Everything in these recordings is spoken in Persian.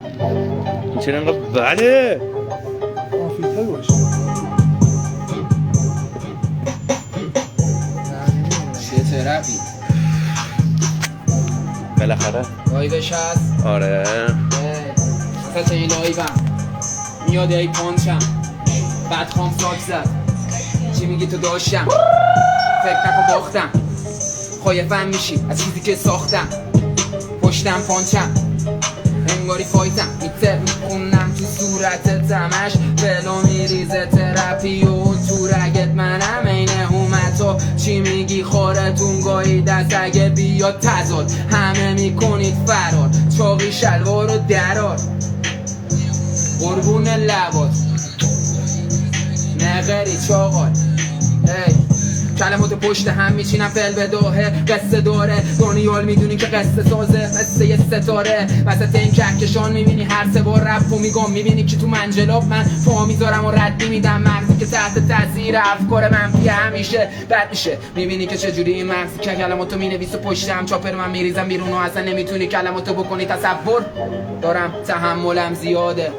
این چرا انقدر بده؟ فیلتر باشه. چه ترپی بالاخره لایوش هست. آره مثلا این لایوم میاد ای پانچم بعد خام ساک زد چی میگی تو داشتم فکر نکن باختم خایفم میشی از چیزی که ساختم پشتم پانچم انگاری فایتم میتر میخونم تو صورتت همش فلو میریزه ترپی و تو رگت منم این اومد چی میگی خورتون گاهی دست اگه بیاد تزاد همه میکنید فرار چاقی شلوار و درار قربون لبات نغری چاقال کلمات پشت هم میچینم فعل به داهه قصه داره دانیال میدونی که قصه سازه قصه یه ستاره وسط این کهکشان میبینی هر سه بار رپ و میگم میبینی که تو منجلاب من پا میذارم و رد میدم مغزی که تحت تاثیر افکار منفی همیشه بد میشه میبینی که چجوری این مغزی که کلماتو مینویسه پشتم چاپر من میریزم بیرون و اصلا نمیتونی کلماتو بکنی تصور دارم تحملم زیاده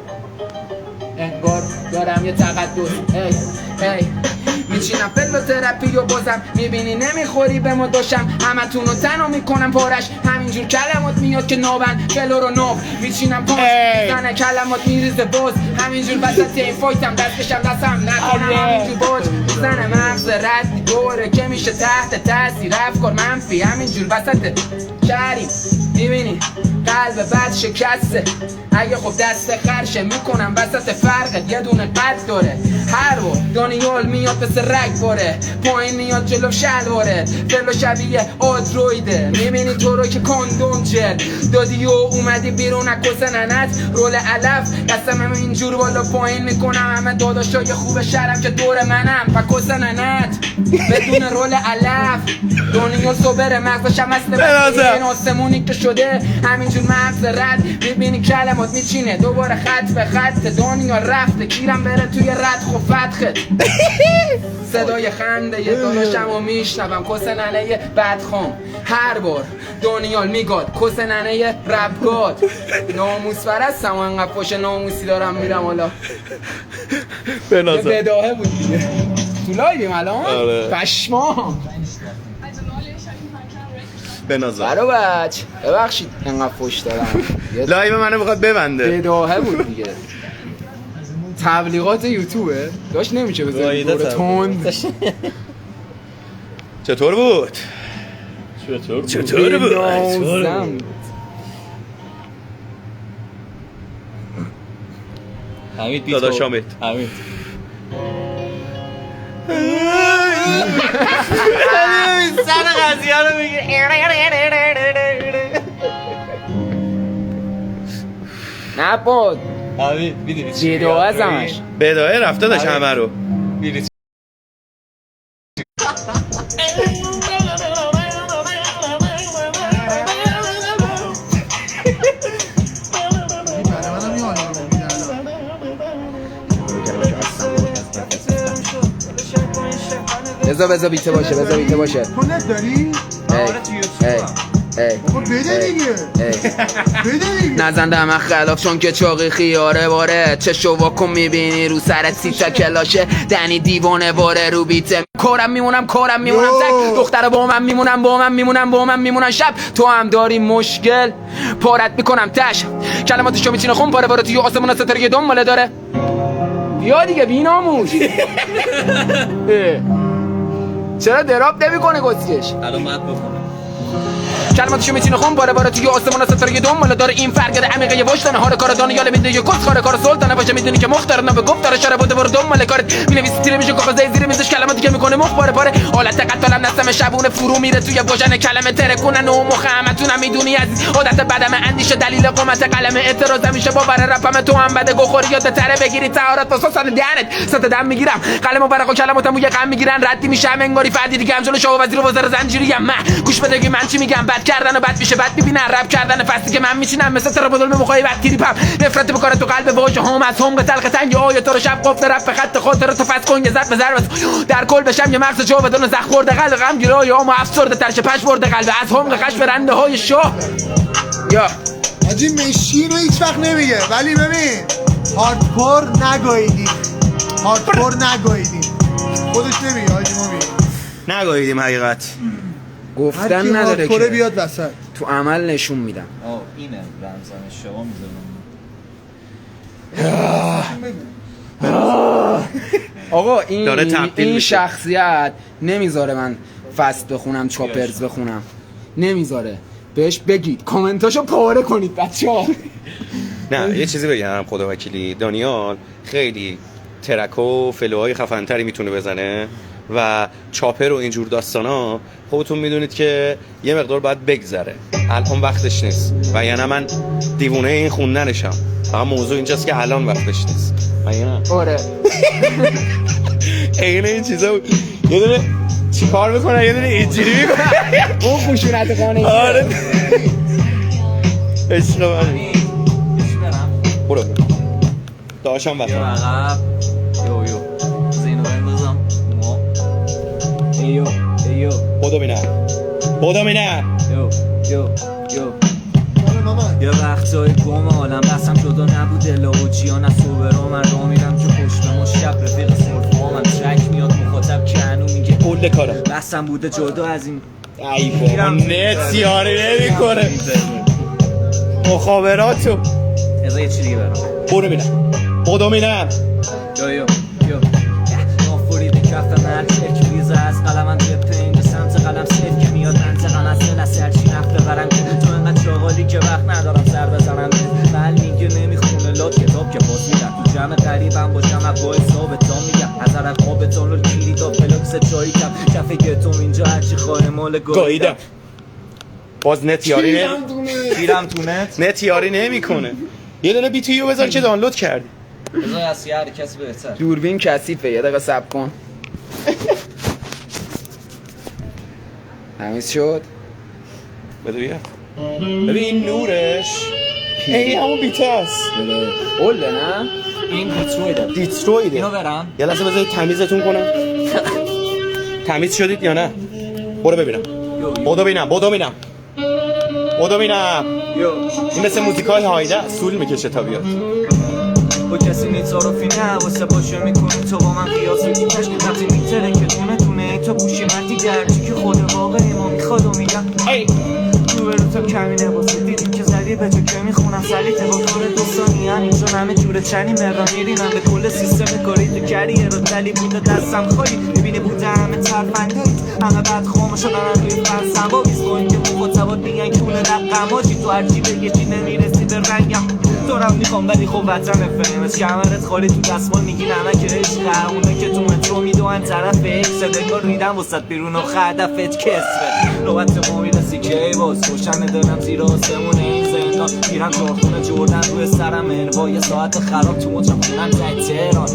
انگار دارم یه تقدس میچینم فلو ترپی و بازم میبینی نمیخوری به ما داشم همتون رو تنها میکنم پارش همینجور کلمات میاد که نابن فلو رو ناب میچینم پاش میزنه کلمات میریزه باز همینجور وسط این فایتم دستکشم دستم نکنم همینجور باج میزنه مغز ردی دوره که میشه تحت تاثیر افکار منفی همینجور وسط شهری میبینی قلب بد شکسته اگه خب دست خرشه میکنم وسط فرقت یه دونه قد داره هر بار دانیال میاد پس رگ باره پایین میاد جلو شلواره فلو شبیه آدرویده میبینی تو رو که کندوم جر دادی و اومدی بیرون اکوس ننت رول علف قسمم اینجور بالا پایین میکنم همه داداشای خوب شهرم که دور منم پکوس ننت بدون رول علف دانیال صبر مغزشم مثل این آسمونی که شده همینجور مغز رد میبینی کلمات میچینه دوباره خط به خط دانیال رفته کیرم بره توی رد خفتخت صدای خنده یه داداشم رو میشنوم کس ننه بدخام هر بار دانیال میگاد کس ننه ربگاد ناموس فرستم و انقدر پاش ناموسی دارم میرم حالا به نظر بداهه بود دیگه تو لایویم الان پشمام به نظر برو بچ ببخشید انقدر فوش دارم لایو منو میخواد ببنده بداهه بود دیگه تبلیغات یوتیوبه داشت نمیشه بذاری برو تند چطور بود؟ چطور بود؟ حمید بیت داداش حمید سر قضیه رو میگه نه بود حمید میدونی چی جدوه از همش بدایه رفته داشت همه رو میدونی بذار بیته باشه تو نت داری؟ بابا بده دیگه نزن دمه خلاف چون که چاقی خیاره باره چه شواکو میبینی رو سرت سیچا کلاشه دنی دیوانه باره رو بیته کارم میمونم تک دختر با من میمونم شب تو هم داری مشکل پارت میکنم تش کلماتشو میچینه خون پاره باره توی آسمون ستاره دنباله داره بیا دیگه بیناموش چرا دراب نمیکنه گسکش الان مد بکنم کلماتشو میچینه خون باره توی آسمون ستاره دنباله داره این فرق عمیقه یه وشتنه هار کار دانیال میده یه کس کار سلطانه باشه میدونی که مختار نه به گفت داره شربت برو دنباله کارت مینویسی تیره میشه کافه زیر میزش کلماتی که میکنه مخ پاره حالت قتالم نستم شبونه فرو میره توی واژن کلمه ترکونن و مخمتونم میدونی عزیز عادت بدم اندیشه دلیل قامت قلم اعتراض میشه با بر رپم تو هم بده گوخوری یاد تره بگیری طهارت واسه صد دهنت صد دم میگیرم قلمو ورقو کلماتمو یه غم میگیرن ردی میشم انگاری فردی دیگه هم جلو شاه وزیر وزیر زنجیری ام گوش بده من چی میگم بد کردن و بد میشه بد میبینن رپ کردن فصلی که من میشینم مثل تر بدل میخوای بد تریپم نفرت بکاره تو قلب واژه هم از هم تلخ تنگ آیه تو رو شب قفل رپ خط خاطر تو فس کن یه زد به ضربت در کل بشم یه مغز جو بدون زخ خورده قلب غم گیرای اما افسرده ترش پش برده قلب از هم قش برنده های شاه یا حاجی مشین رو هیچ وقت نمیگه، ولی ببین هاردکور نگاییدیم، هاردکور نگاییدیم، خودش نمیگه حاجی، ما میگه نگاهیدیم حقیقت. گفتن نداره هاردکوره که بیاد وسط. تو عمل نشون میدم. اینه رمزن شما میذارم. آقا داره تبدیل این میشه. شخصیت نمیذاره من فست بخونم، چاپرز بخونم، نمیذاره. بهش بگید کامنتاشو پاره کنید بچه‌ها. نه یه چیزی بگم، خدا وکیلی دانیال خیلی ترک و فلوهای خفن‌تری میتونه بزنه و چاپر و اینجور داستانا خودتون میدونید که یه مقدار باید بگذره، الان وقتش نیست و یعنی من دیوونه این خوندنشم، فقط موضوع اینجاست که الان وقتش نیست. مگه نه؟ آره این چیزا یه دونه چی کار میکنه، یه دونه اینجوری میکنه. اون خشونت خانه. آره عشق من. برو داشتم یا بطور عقب یو زینو بندازم ایو بودو بینه یو ماما یه وقتای گم عالم بسم جدا نبود الا و جیان از صبرا من را میرم که پشتم و شب رفیق صرفا من ترک میاد مخاطب که هنو میگه کل کارم بسم بوده جدا از این ای بابا نت یاری نمی کنه مخابراتو. ازا یه چی دیگه برام برو بینم بودو بینم یو نافوریده کفتم هر چک ریزه از قلم من توی پین به سمت قلم سیف که میاد منطقم از دل از هرچی نفت برم که تو انقدر شاغالی که وقت ندارم سر بزنم بل میگه نمیخونه لات کتاب که باز میدم تو جمع قریبم باشم اقوای ثابتان میگم از عرق آبتان رو کیری تا فلوکس چایی کف گتوم اینجا هرچی خواهی مال گاییدم. باز نت یاری گیرم تو نت نت یاری نمی کنه. یه دونه بی تی یو بذار که دانلود کردی. بذار از هر کسی بهتر دوربین کثیفه، یه دقیقه صبر کن. تمیز شد. بده بیا ببین نورش این همون بیتاست. اولده نه؟ این دیترویده دیترویده. اینو برم یه لحظه بذارید تمیزتون کنم. تمیز شدید یا نه؟ برو ببینم. بودو بینم این مثل موزیکای هایده سول میکشه تا بیاد. با کسی نیتارافی نه واسه باشه میکنی تو با من قیاس دیتش وقتی میتره که دونه تو گوشی مردی درچی که خود واقعی ما میخواد و میگم تو برو تا کمینه واسه دیدیم که زدی به تو که میخونم سلیته با کار دوستانی اینجا همه جور چنی مرانی رینم به کل سیستم کاری تو کریه رو دلی بوده دستم خواهی میبینی بوده همه ترفندایی همه بعد خوام شدن هم روی فرسم با بیز با اینکه مخاطبات میگن کونه رقماشی تو هرچی بگه چی نمیرسی به رنگم دورم میخوام ولی خب وطن فهمت کمرت خالی تو دستمال میگی نمک عشقه اونه که تو مترو میدوان طرف اکس دنگار ریدم وسط بیرون و خدفت کسفت نوبت ما میرسی که باز روشن دارم زیر آسمون این زندان میرم کارخونه جردن روی سرم انوای ساعت خراب تو مچم خونم تهران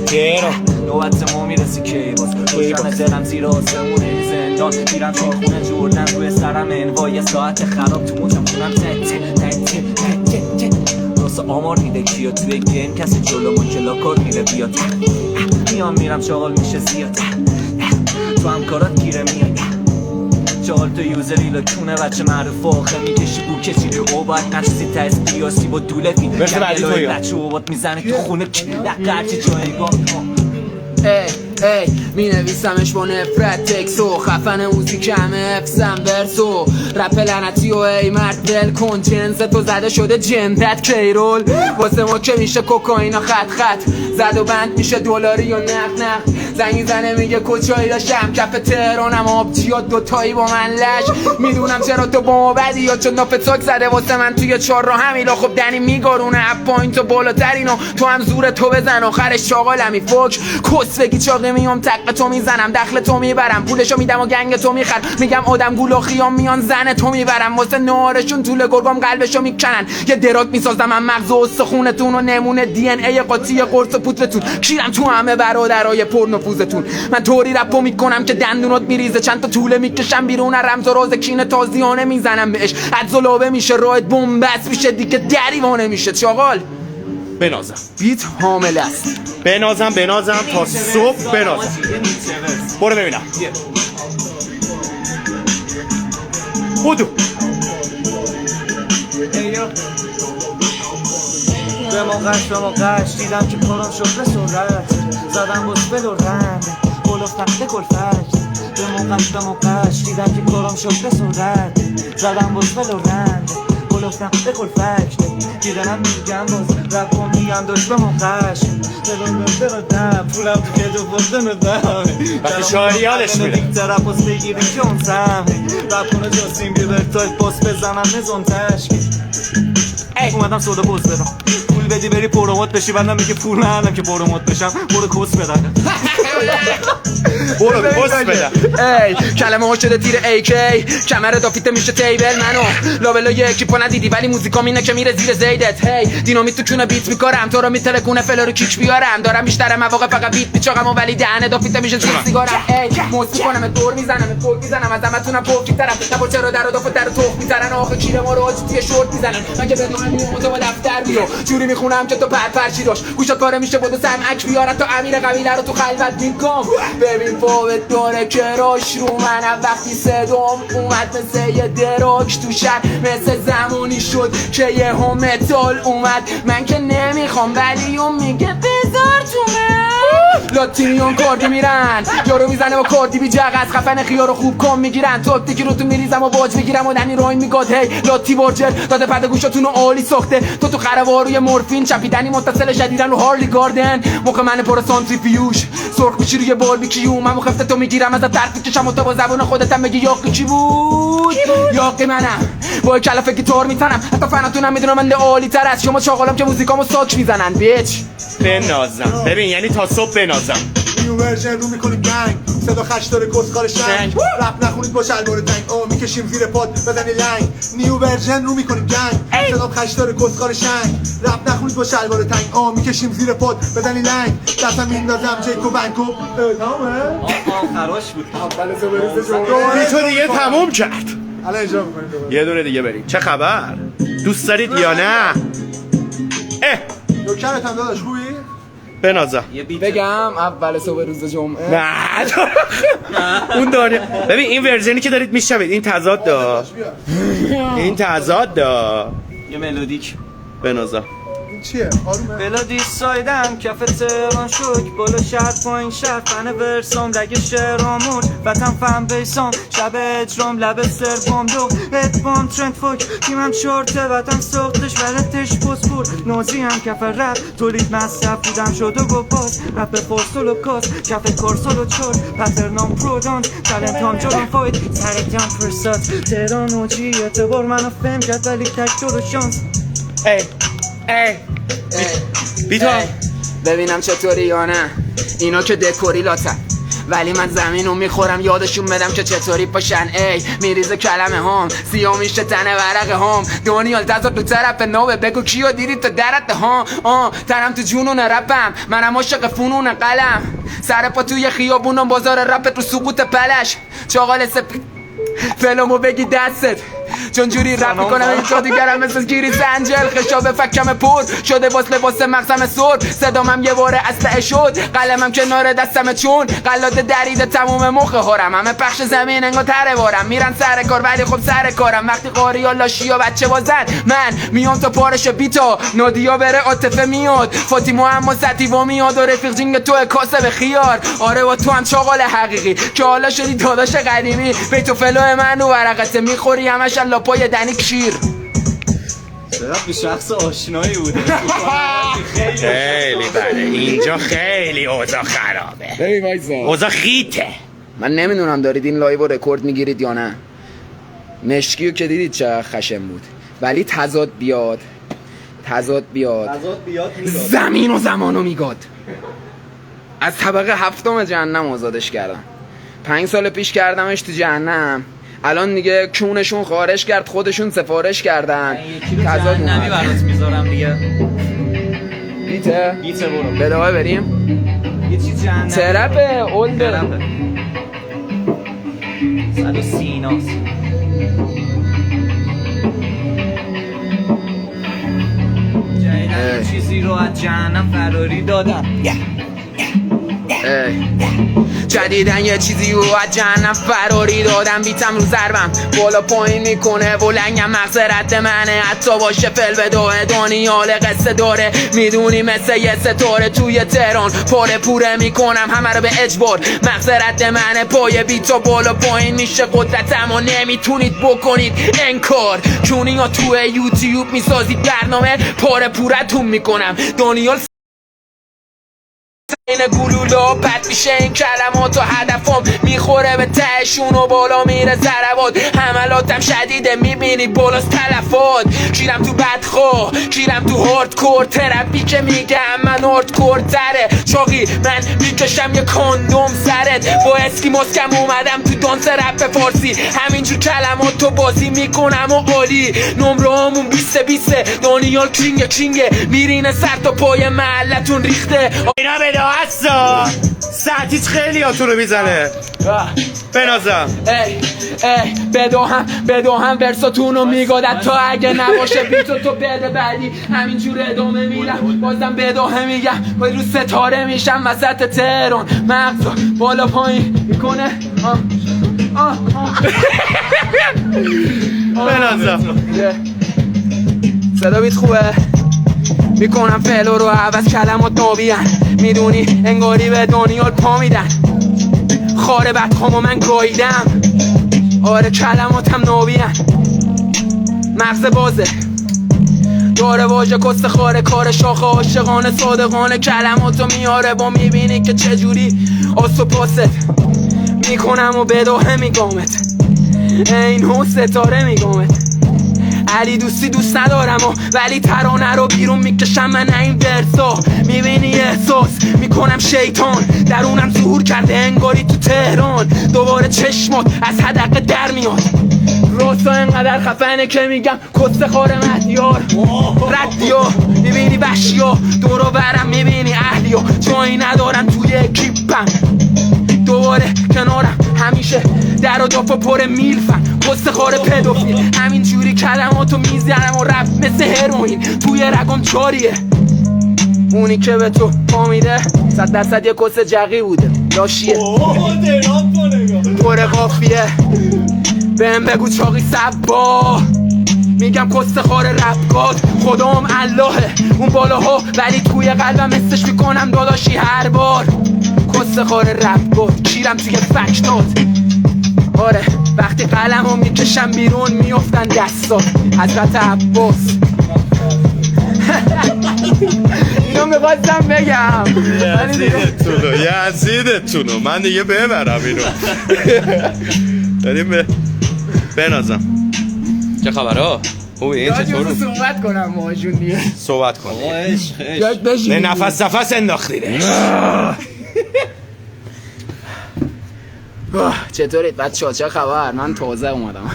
نوبت ما میرسی که باز روشن دارم زیر آسمون این زندان میرم کارخونه جردن روی سرم انوای ساعت خراب تو مچم خونم آمار میده کیا توی گیم کسی جلو من کلا کار میره بیاد میرم شاغل میشه زیاد تو همکارات گیره میاد چهار تا یوزری لکونه بچه معروف آخه میکشی بو کسی او باید نشسی تایز بیاسی با دوله فیده گلوی بچه او باید میزنه تو خونه لقرچی جایگاه می نویسمش با نفرت تکسو خفن موزیک همه افزم ورسو رپ لعنتی و ای مرد دل کن جنس تو زده شده جندت کیرول واسه ما که میشه کوکائینا خط زد و بند میشه دلاری و نق زنگ زنه میگه کجایی داشتم کف تهرانم آبجیا دوتایی با من لش میدونم چرا تو با ما بدی یا چون نافتاک زده واسه من توی چار راه همیلا خب دنی میگارونه اپ پایین تو بالاترینو تو هم زور تو بزن آخرش چاقالمی فوک کس بگی چاقه میام تق تو میزنم دخل تو میبرم پولشو میدم و گنگ تو میخر میگم آدم گول و خیام میان زن تو میبرم واسه نارشون طول گرگام قلبشو میکنن یه دراک میسازم من مغز و استخونتون و نمونه دی ان ای قاطی قرص و پودرتون کیرم تو همه برادرای پرنفوذتون من طوری رپو میکنم که دندونات میریزه چند تا طوله میکشم بیرون رمز و راز کین تازیانه میزنم بهش ادزلابه میشه راید بومبست میشه دیگه دریوانه میشه چاقال بنازم بیت حامل است بنازم تا صبح بنازم برو ببینم بودو به موقعش دیدم که کارم شد به سرعت زدم باز بل و رند بلفتم به کلفت به موقعش دیدم که کارم شد به سرعت زدم باز بل و رند بلفتم به کلفت دیدنم میگم باز رب کن میگم داشت به موقعش بلدم پولم تو که دو بردن دم وقتی شاعری یادش میره طرف باز بگیریم که اون سم رب کنه جاسیم بیبر تایپ باز بزنم نزون تشکی اومدم سودا پوست بدم پول بدی بری پروموت بشی بندم میگه پول ندارم که پروموت بشم برو کس بدم برو کس بدم ای کلمه ها شده تیر AK کمر دافیته میشه تیبل منو لابلا یکی پا ندیدی ولی موزیکام اینه که میره زیر زیدت هی دینامیت تو چونه بیت میکارم تو رو میترکونه فلو رو کیک بیارم دارم بیشتر مواقع فقط بیت میچاقم و ولی دهنه دافیته میشه زیر سیگارم ای موسی کنم دور میزنم فوق میزنم از همتونم پوکی طرف نبا چرا در و دافت در توخ میزنن آخه کیره ما رو توی شورت میزنن من که بدون میومو با دفتر بیو جوری میخونم که تو پرچی داش گوشت پاره میشه بود سم اک بیارن تا امیر قبیله رو تو خلوت میکم ببین فوت داره کراش رو من وقتی صدام اومد مثل یه دراک تو شهر مثل زمانی شد که یه متال اومد من که نمیخوام ولی اون میگه بذار تو من لاتینیون کردی میرن یارو میزنه با کردی بی جغز خفن خیارو خوب کن میگیرن تاکتیکی رو تو میریزم و باج میگیرم و دنی روی میگاد هی لاتی بارجر داده پرده گوشاتونو عالی ساخته تو خروار مورفین چپیدنی متصل شدیدن رو هارلی گاردن موقع من پر سانتریفیوژ سرخ میشی روی باربیکیو من مخفته تو میگیرم از طرف کشم و تو با زبون خودتم بگی یاقی کی بود یاقی منم با کلافه گیتار میزنم حتی فناتونم میدونم من عالی تر از شما چاقالم که موزیکامو ساک میزنن بیچ بنازم ببین یعنی تا صبح بنازم نیو ورژن رو میکنیم گنگ صدا خش داره کسخال شنگ رپ نخونید با شلوار تنگ میکشیم زیر پاد بزنی لنگ نیو ورژن رو میکنیم گنگ صدا خش داره کسخال شنگ رپ نخونید با شلوار تنگ میکشیم زیر پاد بزنی لنگ دستم میندازم جیکو بنکو تمامه خراش بود تو دیگه تموم کرد الان اجرا میکنیم یه دونه دیگه بریم چه خبر دوست دارید یا نه نوکرت هم داداش خوبی بنازم بگم اول صبح روز جمعه نه اون داره ببین این ورژنی که دارید میشنوید این تضاد داره این تضاد داره یه ملودیک بنازم این چیه آرومه بلادی سایدم کف تهران شک بالا شهر پایین شهر فن ورسام رگ شهرامون وطن فهم بیسام شب اجرام لب سربام دو ادبام ترند فوک تیمم چارته وطن ساختش ولتش پسپور نازی هم کف رپ تولید مصرف بودم شد و باز رپ پارسل و کاس کف کارسل و چار پترنام پرودان تلنت هم جلان فاید سرکم فرسات تهران و جی اعتبار منو فهم کرد ولی تک دور شانس بیتو ببینم چطوری یا نه اینا که دکوری لاتن ولی من زمینو میخورم یادشون بدم که چطوری پاشن ای میریزه کلمه هام سیاه میشه تنه ورق هام دانیال تزار تو طرف نوه بگو کیو دیدی تو درت ها تنم تو جنون رپم منم عاشق فنون قلم سر پا توی خیابونم بازار رپت رو سقوط پلش چاقال سپید فلمو بگی دستت چون جوری رپ میکنم این تو دیگرم مثل گیری زنجل خشاب فکم پر شده باس لباس مغزم سر صدامم یه باره اسلحه شد قلمم کنار دستم چون قلاده دریده تموم مخ هارم همه پخش زمین انگا تره وارم میرن سر کار ولی خب سر کارم وقتی قاری ها لاشی ها بچه بازن من میام تا پارش بیتا نادیا بره عاطفه میاد فاطیما اما ستیوا میاد و رفیق جینگ تو کاسه به خیار آره با تو هم چاقال حقیقی که حالا شدی داداش قدیمی بیتو فلو من رو ورقته میخوری همش لاپای دنی کشیر به شخص آشنایی بوده خیلی بله اینجا خیلی اوضاع خرابه اوضاع خیته من نمیدونم دارید این لایو رو رکورد میگیرید یا نه مشکیو که دیدید چه خشم بود ولی تضاد بیاد زمین و زمانو میگاد از طبقه هفتم جهنم آزادش کردم 5 سال پیش کردمش تو جهنم الان دیگه کونشون خارش کرد خودشون سفارش کردن تضاد نمی برات میذارم دیگه بیته برو بده های بریم یه چیز جهنم ترپه اولده صد و سیناست جایدن چیزی رو از جهنم فراری دادم جدیدن یه چیزی رو از جهنم فراری دادم بیتم رو ضربم بالا پایین میکنه و لنگم مغز رد منه حتی باشه فل به دوه دانیال قصه داره میدونی مثل یه ستاره توی تهران پوره میکنم همه رو به اجبار مغز رد منه پای بیتا بالا پایین میشه قدرتم و نمیتونید بکنید انکار چونی ها توی یوتیوب میسازید برنامه پورتون میکنم دانیال این گلولا بد میشه این کلمات و هدفم میخوره به تهشون و بالا میره ضربات حملاتم شدیده میبینی بالاست تلفات کیرم تو بدخواه کیرم تو هاردکور ترپی که میگم من هاردکور تره چاقی من میکشم یه کاندوم سرت با اسکیموس کم اومدم تو دانس رپ فارسی همینجور کلمات تو بازی میکنم و عالی نمره همون 20 دانیال کینگه میرینه سر تا پای محلتون ریخته اینا بده هستا ساعتیچ خیلی هاتون رو میزنه بنازم بدوهم ورساتون رو میگادت تا اگه نباشه بیتو تو بده بعدی همینجور ادامه میرم بازم بدوه میگم باید رو ستاره میشم وسط تهران مغزا بالا پایین میکنه بنازم صدا بیت خوبه میکنم فلو رو عوض کلمات نابیان میدونی انگاری به دانیال پا میدن خاره بدخوام و من گاییدم آره کلماتم نابیان مغز بازه داره واژه کست خاره کار شاخه عاشقانه صادقانه کلماتو میاره با میبینی که چجوری آسو پاست میکنم و بداهه میگامت این هو ستاره میگامت علی دوست ندارم ولی ترانه رو بیرون میکشم من این ورسا میبینی احساس میکنم شیطان درونم ظهور کرده انگاری تو تهران دوباره چشمات از حدقه در میاد راستا انقدر خفنه که میگم کست خار مهدیار ردیا میبینی وحشیا دورو برم میبینی اهلیا جایی ندارن توی اکیپم دوباره کنارم همیشه در و دافا پر میلفن کست خار پدوفیل همین جوری کلماتو میزنم و رپ مثل هروئین توی رگم جاریه اونی که به تو پا میده 100% یه کست جقی بوده لاشیه پر قافیه بهم بگو چاقی سبا میگم کست خار رپگاد خدام اللهه اون بالاها ولی توی قلبم مثلش میکنم داداشی هر بار کست خار رپگاد کیرم توی فکتات آره وقتی قلمو میکشم بیرون میافتن دستات حضرت عباس اینو میخواستم بگم یزیدتونو من دیگه ببرم اینو داریم بنازم چه خبرها؟ خوبه این چطور رو؟ صحبت کنم ماجون دیگه صحبت کن یاد بشین نه نفس انداختیده چطورید بچه‌ها چه خبر؟ من تازه اومدم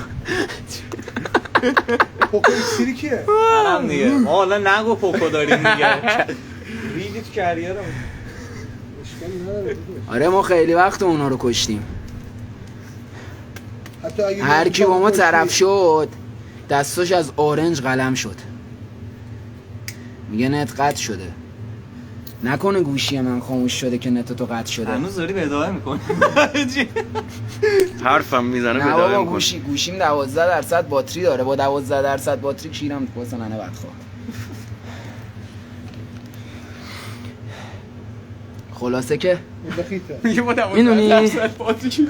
پوکو سیری کیه؟ منم دیگه ما حالا نگو پوکو داریم دیگه ریدی تو کریرم آره ما خیلی وقت اونا رو کشتیم هر کی با ما طرف شد دستاش از اورنج قلم شد میگه نت قطع شده نکنه گوشی من خاموش شده که نت تو قطع شده هنوز داری بداهه میکنی حرفم میزنه نه بداهه بابا میکنه گوشیم 12% باتری داره با 12% باتری کیرم واسه ننه بدخواه خلاصه که میدونی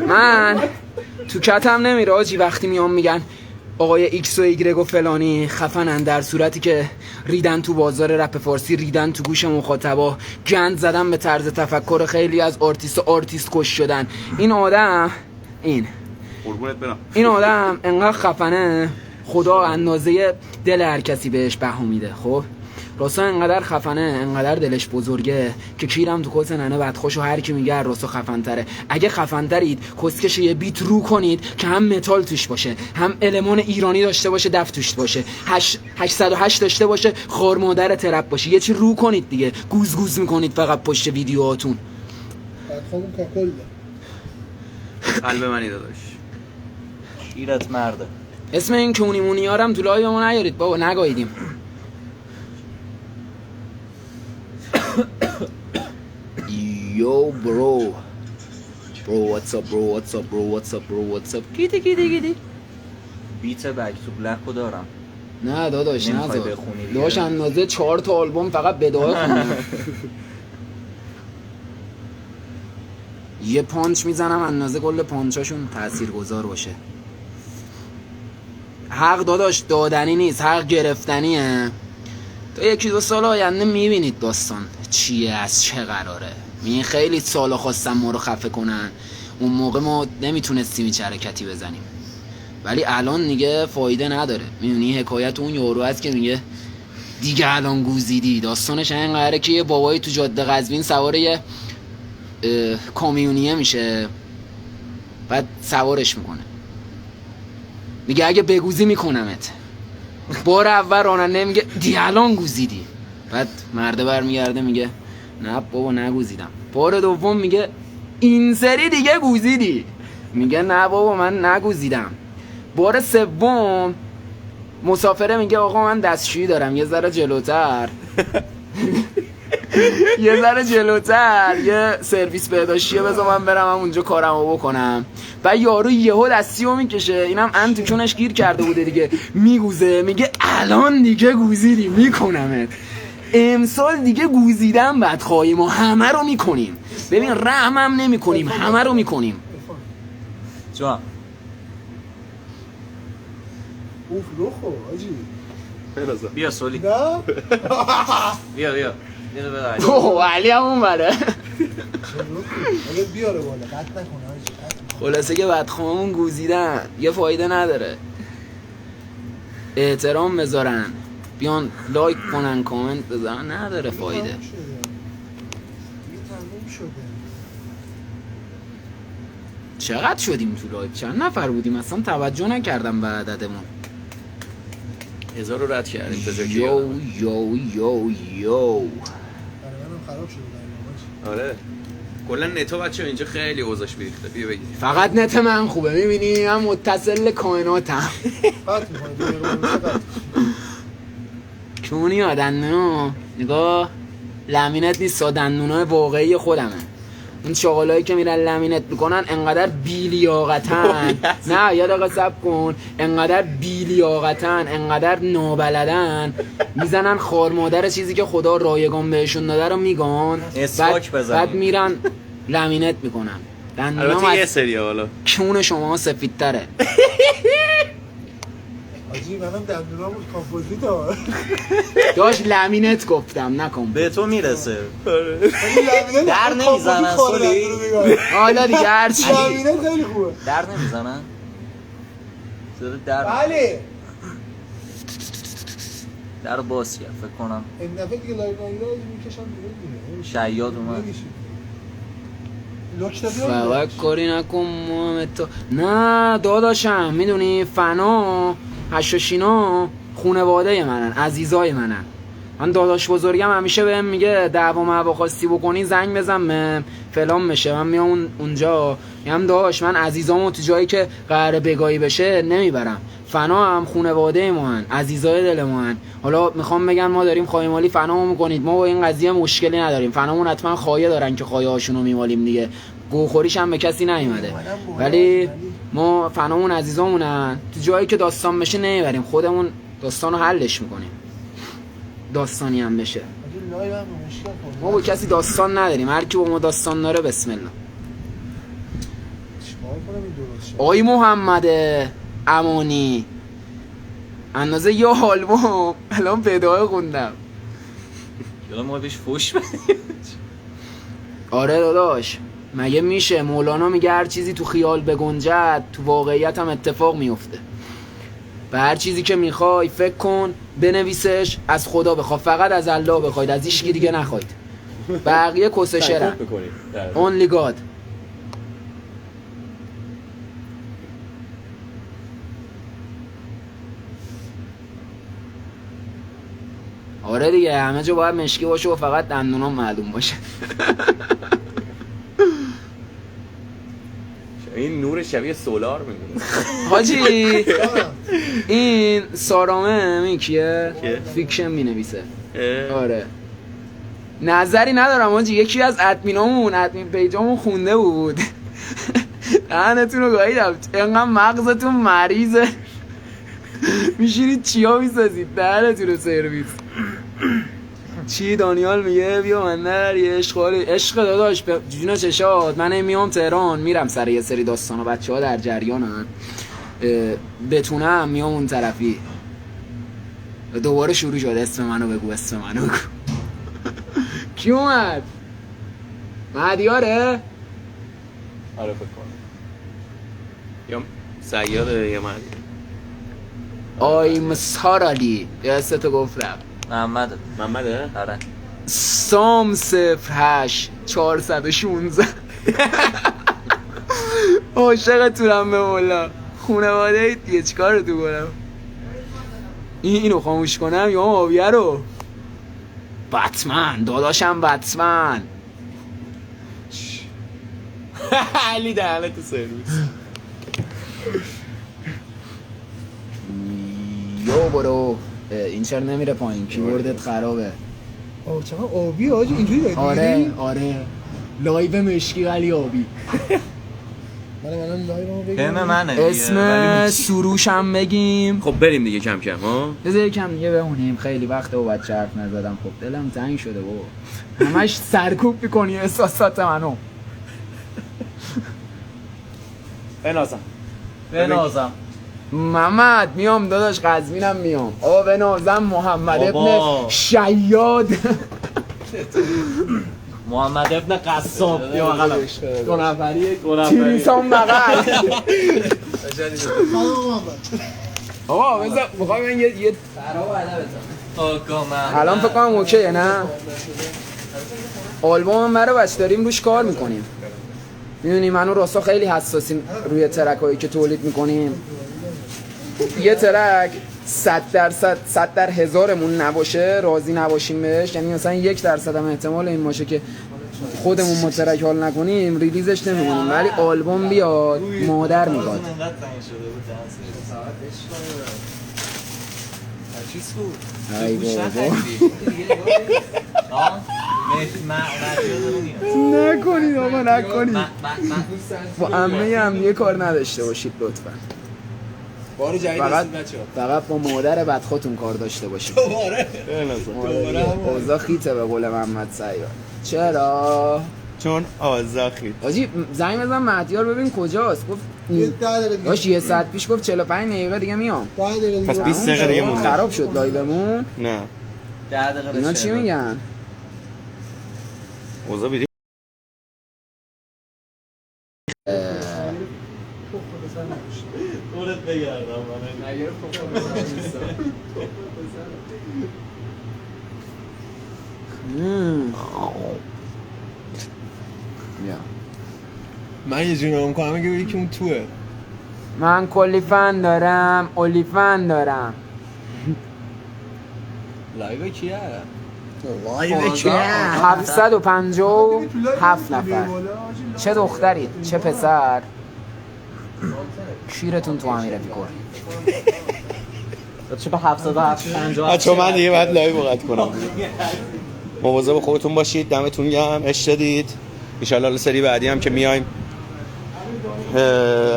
من تو کتم نمیره آجی وقتی میام میگن آقای ایکس و ایگرگ و فلانی خفنن در صورتی که ریدن تو بازار رپ فارسی ریدن تو گوش مخاطبا گند زدن به طرز تفکر خیلی از آرتیست کش شدن این آدم این آدم انقدر خفنه خدا اندازه دل هر کسی بهش بها میده خب راستا انقدر خفنه انقدر دلش بزرگه که کیرم تو کس ننه بدخوش و هر کی میگه راستا خفن تره اگه خفن ترید کسکش یه بیت رو کنید که هم متال توش باشه هم المان ایرانی داشته باشه دف توش باشه 808 داشته باشه خار مادر ترپ باشه یه چی رو کنید دیگه گوز میکنید فقط پشت ویدیوهاتون بدخوامون کاکل قلب منی داداش شیرت مرده اسم این کونی مونیارم تو لایو نیارید بابا نگاییدیم یو برو bro. گیدی. بیت بک تو بلک رو دارم. نه داداش نمیخوای نذار. بخونی دیگه. داداش اندازه 4 تا آلبوم فقط بداهه خونم. یه پانچ میزنم اندازه کل پانچاشون تاثیرگذار باشه. حق داداش دادنی نیست، حق گرفتنیه. تا 1-2 سال آینده میبینید داستان چیه، از چه قراره. این خیلی سالا خواستم ما رو خفه کنن، اون موقع ما نمیتونستیم هیچ حرکتی بزنیم، ولی الان دیگه فایده نداره. میبینی حکایت اون یارو هست که میگه دیگه الان گوزیدی. داستانش این قراره که یه بابایی تو جاده قزوین سوار یه کامیونیه میشه، بعد سوارش میکنه، میگه اگه بگوزی میکنمت. بار اول راننده میگه دیگه الان گوزیدی، بعد مرده برمیگرده میگه نه بابا نگوزیدم. بار دوم میگه این سری دیگه گوزیدی، میگه نه بابا من نگوزیدم. بار سوم مسافره میگه آقا من دستشویی دارم یه ذره جلوتر یه سرویس بهداشتیه بذار من برم اونجا کارمو بکنم. و یارو یهو دستیو میکشه، اینم ان تو چونش گیر کرده بوده دیگه، میگوزه، میگه الان دیگه گوزیدی میکنمت. امسال دیگه گوزیدم بدخواهی ما همه رو میکنیم. ببین رحمم نمی کنیم، همه رو میکنیم. جوان اوف روخو آجی بیا سولی نه بیا دیگه بده اوه علی همون بره. حالا بیاره بالا قط نکنه آجی. خلاصه که بدخواهمون گوزیدن یه فایده نداره. احترام بذارن، بیان لایک کنن، کامنت بذارن، نداره فایده. دیگه تموم شده. چقدر شدیم تو لایک؟ چند نفر بودیم؟ اصلا توجه نکردم به عددمون. 1000 رو رد کردیم تا جایی که یو یادمه. یو یو یو. برای منم خراب شده در آره کلا نتو بچه اینجا خیلی اوضاعش بیریخته. بیا بگیر فقط نت من خوبه، میبینی من متصل کائناتم. قط میکنه چونی ها دندونا نگاه لمینت نیست، دندونای واقعی خودمه. اون شغالایی که میرن لمینت میکنن انقدر بیلیاقتن نه یه دقیقه صبر کن، انقدر بیلیاقتن، انقدر نابلدن، میزنن خار مادر چیزی که خدا رایگان بهشون داده رو میگن، اسواک بزنیم. بعد میرن لمینت میکنن. دندونام البته یه از سری حالا کون شما سفیدتره. آجی منم دندونامو کامپوزیت ها. داشت لمینت گفتم نکن. به تو میرسه. در نمیزنن سولی؟ حالا دیگه هرچی لمینت خیلی خوبه. در نمیزنن؟ بله در باز کرد فکر کنم این دفعه دیگه لایو میکشم دیگه شیاد اومد. فقط کاری نکن محمد تو. نه داداشم میدونی فنا هشاشینا خونواده منن، عزیزای منن. من داداش بزرگم همیشه بهم میگه دعوا معوا خواستی بکنی زنگ بزن فلان بشه، من میام اونجا میگم داداش من عزیزامو تو جایی که قراره بگاهی بشه نمیبرم. فنا هم خونواده ما هن، عزیزای دل ما هن. حالا میخوام بگن ما داریم خواهی مالی فنامو میکنید، ما با این قضیه مشکلی نداریم. فنامون حتما خواهی دارن که خواهی هاشونو میمالیم دیگه، گوخوریش هم به کسی نیومده، ولی ما فنامون عزیزامونن. تو جایی که داستان بشه نمیبریم، خودمون داستانو حلش میکنیم. داستانی هم بشه ما با کسی داستان نداریم، هر کی با ما داستان داره بسم الله. آقای محمد امانی اندازه یه آلبوم الان بداهه خوندم. یالا ما بهش فوش بدیم. آره داداش مگه میشه؟ مولانا میگه هر چیزی تو خیال بگنجد تو واقعیت هم اتفاق میفته. به هر چیزی که میخوای فکر کن، بنویسش، از خدا بخوا، فقط از الله بخواید، از هیچ کی دیگه نخواید. بقیه کس شرن. Only God. آره دیگه همه جا باید مشکی باشه و فقط دندونام معلوم باشه. این نور شبیه سولار میمونه. حاجی این سارامه میکیه فیکشن مینویسه. آره نظری ندارم حاجی، یکی از ادمین پیجامون خونده بود دهنتون رو گاهیدم، اینقدر مغزتون مریضه میشینید چیا میسازید دهنتون رو سرویس. چی دانیال میگه بیا من در یه عشق داداش به جون چشات. من میام تهران میرم سر یه سری داستان و بچه ها در جریانن، بتونم میام اون طرفی. دوباره شروع شد اسم منو بگو اسم منو بگو. کی اومد؟ مهدیاره؟ آره فکر کنم یا سیاده یا مهدی. آیم سارالی یه استو گفتم. محمده؟ آره. سام 08 416 عاشقتونم به مولا. خونواده اید دیگه چیکار تو کنم؟ اینو خاموش کنم یا آبیه رو؟ بتمن داداشم بتمن. علی دهنه تو سرویس. یو برو. این چرا نمیره پایین؟ کیبوردت خرابه. چقدر آبی حاجی اینجوری داری؟ آره لایو مشکی ولی آبی. من لایو بگم. هم منه دیگه. اسم سروشم بگیم. خب بریم دیگه کم کم ها. بذار یکم دیگه بمونیم، خیلی وقته و بچه حرف نزدم. خب دلم تنگ شده بابا، همش سرکوب میکنی احساسات منو. بنازم محمد میام داداش، قزوینم میام. بنازم محمد ابن بابا. شیاد. محمد ابن قصاب بیا بغلم. دو نفری تیریسان بغل. آقا بذار میخوام من یه الان فکر کنم اوکیه نه؟ آلبوم من رو بچه داریم روش کار میکنیم. میدونی منو راستا خیلی حساسیم روی ترک هایی که تولید میکنیم. یه ترک 100% 100/1000مون نباشه، راضی نباشیم بهش، یعنی مثلا 1% هم احتمال این باشه که خودمون با ترک حال نکنیم، ریلیزش نمیکنیم. ولی آلبوم بیاد مادر میگاد. ای بابا نکنید آقا نکنید. با عمه هم یه کار نداشته باشید لطفا. فقط با مادر بدخوتون کار داشته باشید. اوضاع خیته به قول محمد سیار. چرا؟ چون آزاخید. آجی زنگ بزن مهدیار ببین کجاست. گفت باش یه ساعت پیش گفت 45 دقیقه دیگه میام. پس 20 دقیقه دیگه مونده. خراب شد لایومون. نه 10 دقیقه اینا چی میگن؟ اوضاع بیدی دورت بگردم من یه جوری میکنم اگه بگی که اون توه. من کلی فن دارم، اولیفن دارم. لایو کیه؟ لایو کیه؟ 757 نفر. چه دختری چه پسر. شیرتون تو امیره بیکن. چه به 750 بچه‌ها من دیگه باید لایو قطع کنم. مواظب خودتون باشید، دمتون گرم، عشق دادید. ان شاءالله سری بعدی هم که میایم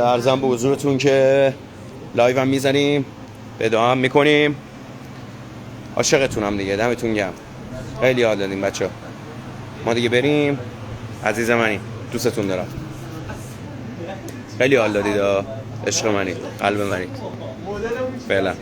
عرضم به حضورتون که لایو هم میزنیم، بدعا هم میکنیم. عاشقتونم دیگه، دمتون گرم. خیلی حال دادیم بچه‌ها. ما دیگه بریم. عزیز منی، دوستتون دارم. خیلی حال دادید، عشق منی، قلب منی. فعلا